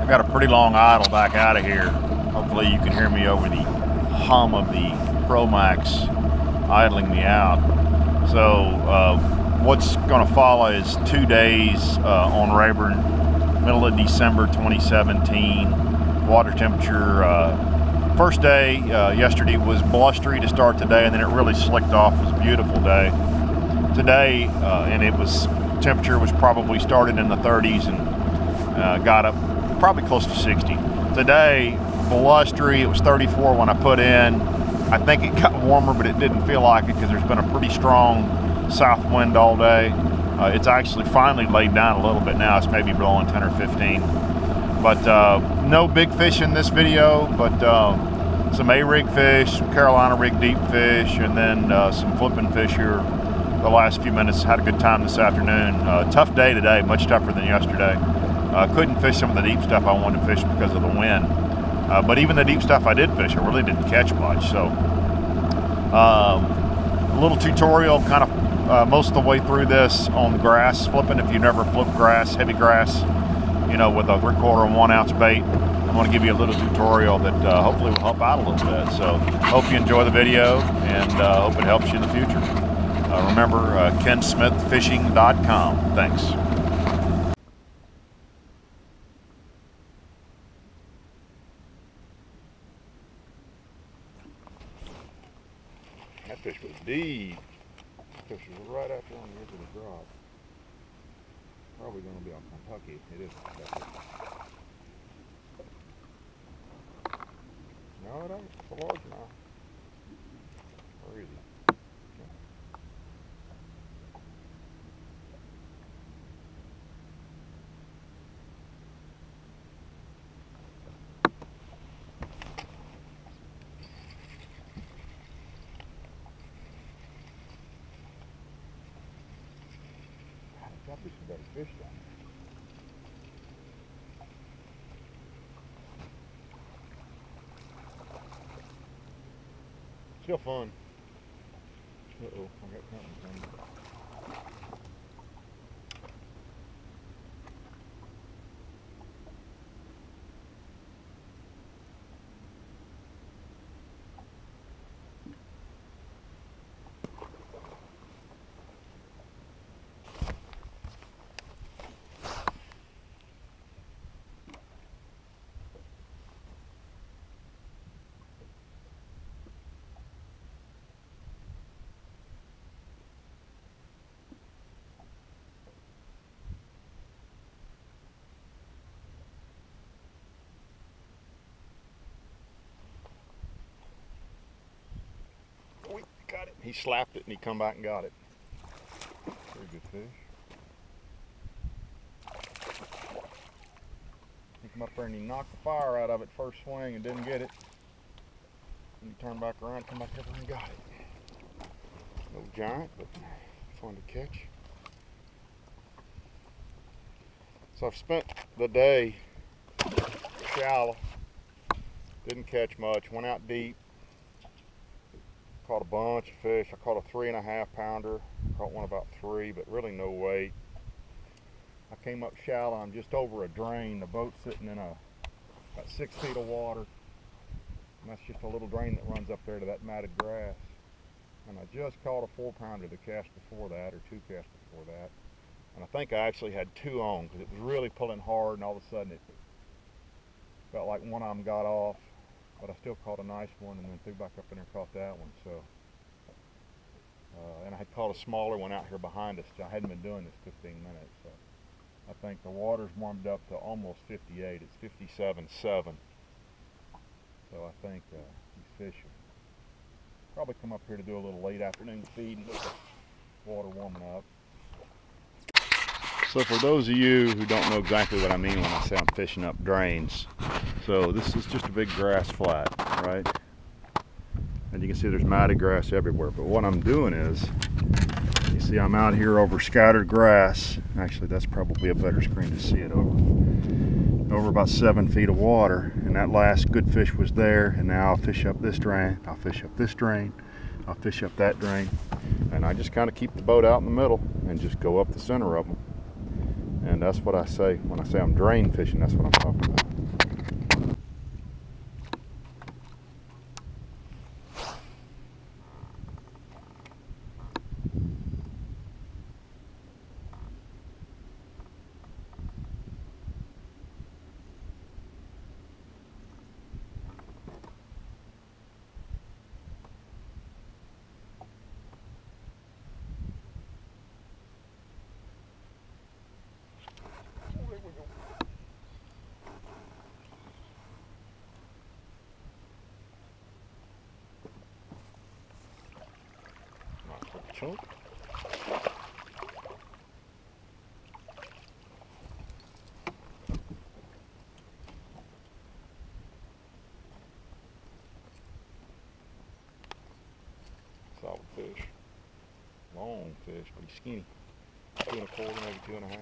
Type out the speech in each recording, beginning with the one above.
got a pretty long idle back out of here. Hopefully you can hear me over the hum of the Pro Max idling me out. So what's going to follow is 2 days on Rayburn, middle of December 2017. Water temperature, first day yesterday was blustery to start the day, and then it really slicked off. It was a beautiful day. Today, and temperature was probably started in the 30s and got up probably close to 60. Today, blustery, it was 34 when I put in. I think it got warmer, but it didn't feel like it because there's been a pretty strong south wind all day. It's actually finally laid down a little bit now. It's maybe blowing 10 or 15. But no big fish in this video, but some A-rig fish, some Carolina rig deep fish, and then some flipping fish here the last few minutes. Had a good time this afternoon. Tough day today, much tougher than yesterday. Couldn't fish some of the deep stuff I wanted to fish because of the wind. But even the deep stuff I did fish, I really didn't catch much. So a little tutorial kind of most of the way through this on grass flipping. If you never flipped grass, heavy grass, you know, with a 3/4 and 1 ounce bait, I'm going to give you a little tutorial that hopefully will help out a little bit. So hope you enjoy the video, and hope it helps you in the future. Remember, KenSmithFishing.com. Thanks. That fish was deep. That fish was right out there on the edge of the drop. Probably going to be on Kentucky. It is Kentucky. No, it ain't. It's a large mouth. Where is he? I think some better fish down there. Still fun. Uh-oh, I got company coming. Got it. He slapped it and he come back and got it. Very good fish. He come up there and he knocked the fire out of it first swing and didn't get it. And he turned back around, come back over and got it. No giant, but fun to catch. So I've spent the day shallow. Didn't catch much. Went out deep. Caught a bunch of fish. I caught a 3.5 pounder. Caught one about 3, but really no weight. I came up shallow. I'm just over a drain. The boat's sitting in about 6 feet of water. And that's just a little drain that runs up there to that matted grass. And I just caught a 4 pounder the cast before that, or 2 casts before that. And I think I actually had 2 on because it was really pulling hard, and all of a sudden it felt like one of them got off. But I still caught a nice one, and then threw back up in there and caught that one. So, and I had caught a smaller one out here behind us. I hadn't been doing this 15 minutes. So I think the water's warmed up to almost 58. It's 57.7. So I think these fish will probably come up here to do a little late afternoon feed and get the water warming up. So for those of you who don't know exactly what I mean when I say I'm fishing up drains, so this is just a big grass flat, right? And you can see there's matted grass everywhere. But what I'm doing is, you see I'm out here over scattered grass. Actually, that's probably a better screen to see it over about 7 feet of water. And that last good fish was there. And now I'll fish up this drain. I'll fish up this drain. I'll fish up that drain. And I just kind of keep the boat out in the middle and just go up the center of them. And that's what I say when I say I'm drain fishing. That's what I'm talking about. chunk. Solid fish. Long fish, pretty skinny. 2 1/4, maybe 2 1/2.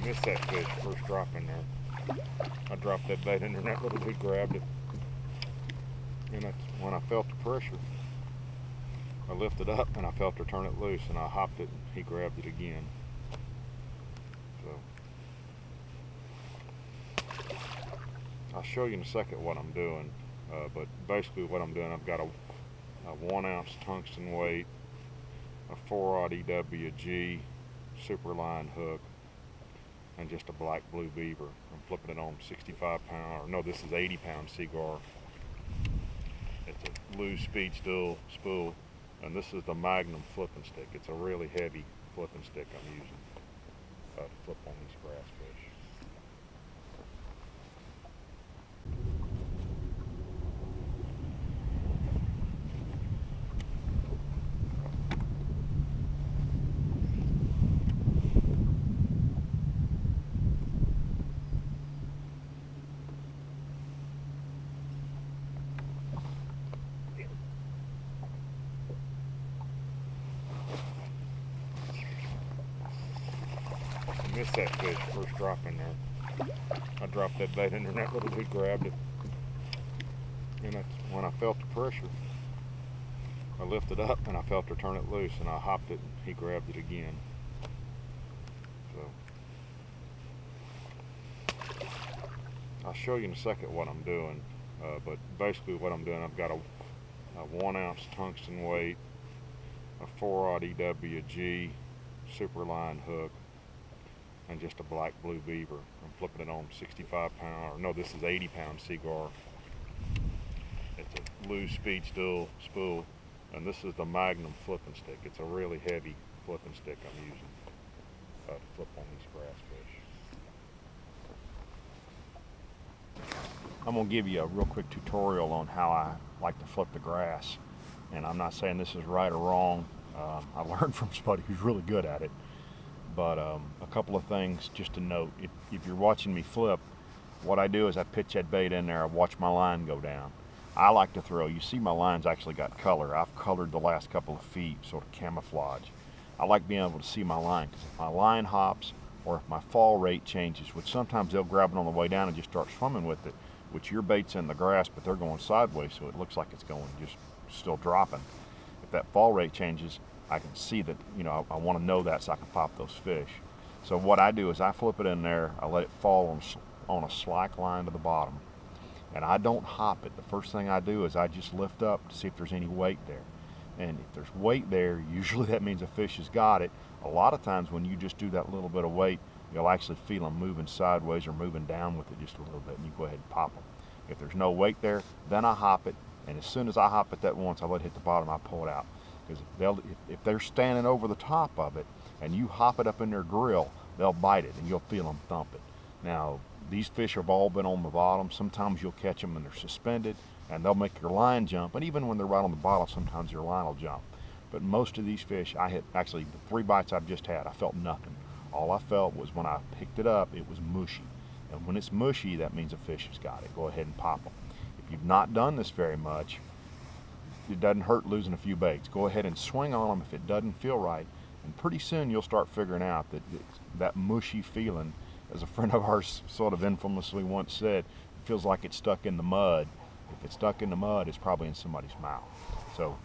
Missed that fish first drop in there. I dropped that bait in there and that little dude grabbed it. And that's when I felt the pressure. I lifted up and I felt her turn it loose and I hopped it and he grabbed it again. So I'll show you in a second what I'm doing. But basically what I'm doing, I've got a 1 ounce tungsten weight, a 4/0 EWG super line hook, and just a black blue beaver. I'm flipping it on 65 pound, or no, this is 80 pound Seaguar. It's a loose speed spool, and this is the Magnum flipping stick. It's a really heavy flipping stick I'm using to flip on these grass fish. Missed that fish first drop in there. I dropped that bait in there and that little dude grabbed it. And that's when I felt the pressure. I lifted up and I felt her turn it loose and I hopped it and he grabbed it again. So I'll show you in a second what I'm doing. But basically what I'm doing, I've got a 1 ounce tungsten weight, a 4/0 EWG super line hook, and just a black blue beaver. I'm flipping it on 65 pound, or no, this is 80 pound Seaguar. It's a loose speed spool, and this is the Magnum flipping stick. It's a really heavy flipping stick I'm using to flip on these grass fish. I'm gonna give you a real quick tutorial on how I like to flip the grass. And I'm not saying this is right or wrong. I learned from somebody who's really good at it. But a couple of things just to note. If you're watching me flip, what I do is I pitch that bait in there, I watch my line go down. I like to throw, you see my line's actually got color. I've colored the last couple of feet, sort of camouflage. I like being able to see my line, because if my line hops or if my fall rate changes, which sometimes they'll grab it on the way down and just start swimming with it, which your bait's in the grass, but they're going sideways, so it looks like it's going just still dropping. If that fall rate changes, I can see that, I want to know that so I can pop those fish. So what I do is I flip it in there, I let it fall on a slack line to the bottom, and I don't hop it. The first thing I do is I just lift up to see if there's any weight there. And if there's weight there, usually that means a fish has got it. A lot of times when you just do that little bit of weight, you'll actually feel them moving sideways or moving down with it just a little bit, and you go ahead and pop them. If there's no weight there, then I hop it, and as soon as I hop it that once, I let it hit the bottom, I pull it out. Because if they're standing over the top of it and you hop it up in their grill, they'll bite it and you'll feel them thump it. Now, these fish have all been on the bottom. Sometimes you'll catch them and they're suspended and they'll make your line jump. And even when they're right on the bottom, sometimes your line will jump. But most of these fish, actually the 3 bites I've just had, I felt nothing. All I felt was when I picked it up, it was mushy. And when it's mushy, that means a fish has got it. Go ahead and pop them. If you've not done this very much, it doesn't hurt losing a few baits. Go ahead and swing on them if it doesn't feel right, and pretty soon you'll start figuring out that that mushy feeling, as a friend of ours sort of infamously once said, it feels like it's stuck in the mud. If it's stuck in the mud, it's probably in somebody's mouth. So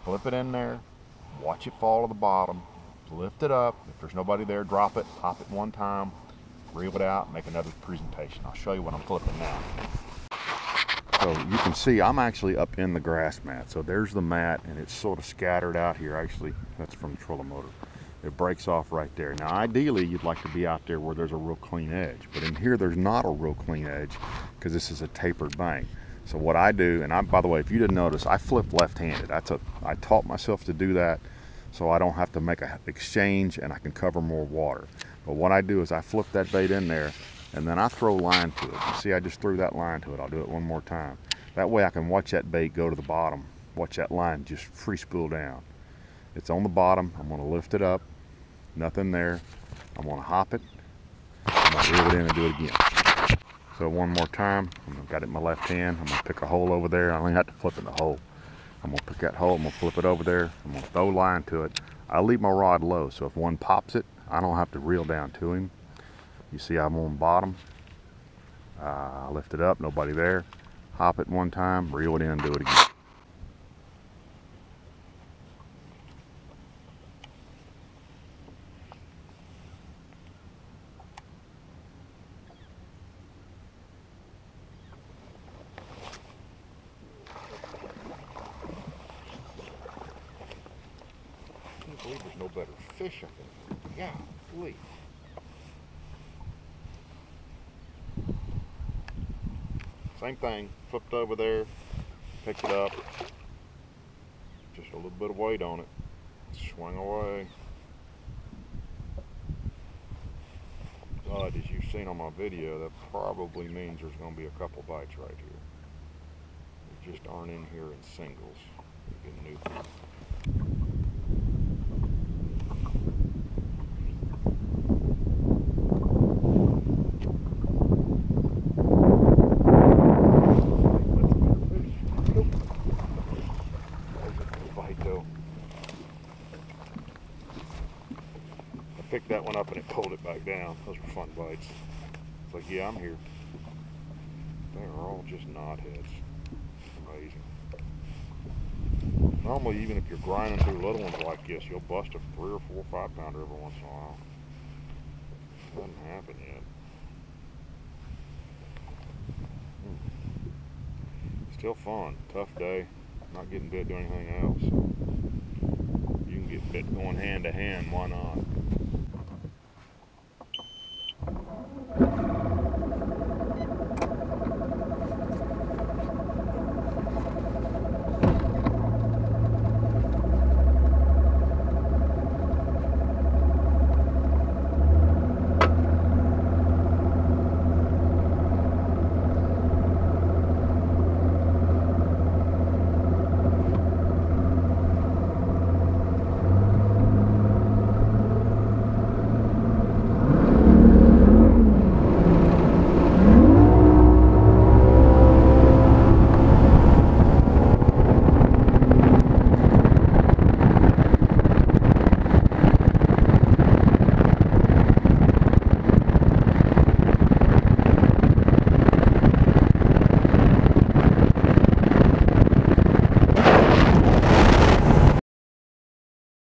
flip it in there, watch it fall to the bottom, lift it up. If there's nobody there, drop it, pop it one time, reel it out, make another presentation. I'll show you what I'm flipping now. So you can see I'm actually up in the grass mat. So there's the mat, and it's sort of scattered out here. Actually, that's from the trolling motor. It breaks off right there. Now ideally you'd like to be out there where there's a real clean edge, but in here there's not a real clean edge because this is a tapered bank. So what I do, and by the way, if you didn't notice, I flip left-handed. I taught myself to do that so I don't have to make an exchange and I can cover more water. But what I do is I flip that bait in there, and then I throw line to it. You see, I just threw that line to it. I'll do it one more time. That way I can watch that bait go to the bottom, watch that line just free spool down. It's on the bottom. I'm going to lift it up, nothing there. I'm going to hop it, I'm going to reel it in and do it again. So one more time, I've got it in my left hand. I'm going to pick a hole over there. I only have to flip in the hole. I'm going to pick that hole, I'm going to flip it over there. I'm going to throw line to it. I leave my rod low, so if one pops it, I don't have to reel down to him. You see I'm on bottom. I lift it up, nobody there. Hop it one time, reel it in, and do it again. I can't believe there's no better fish up there. Golly. Same thing, flipped over there, picked it up, just a little bit of weight on it, swing away. But as you've seen on my video, that probably means there's going to be a couple bites right here. They just aren't in here in singles. They're new. Picked that one up and it pulled it back down. Those were fun bites. It's like, yeah, I'm here. They are all just knotheads. Amazing. Normally, even if you're grinding through little ones like this, you'll bust a 3 or 4 or 5 pounder every once in a while. Doesn't happen yet. Still fun. Tough day. Not getting bit doing anything else. You can get bit going hand to hand. Why not?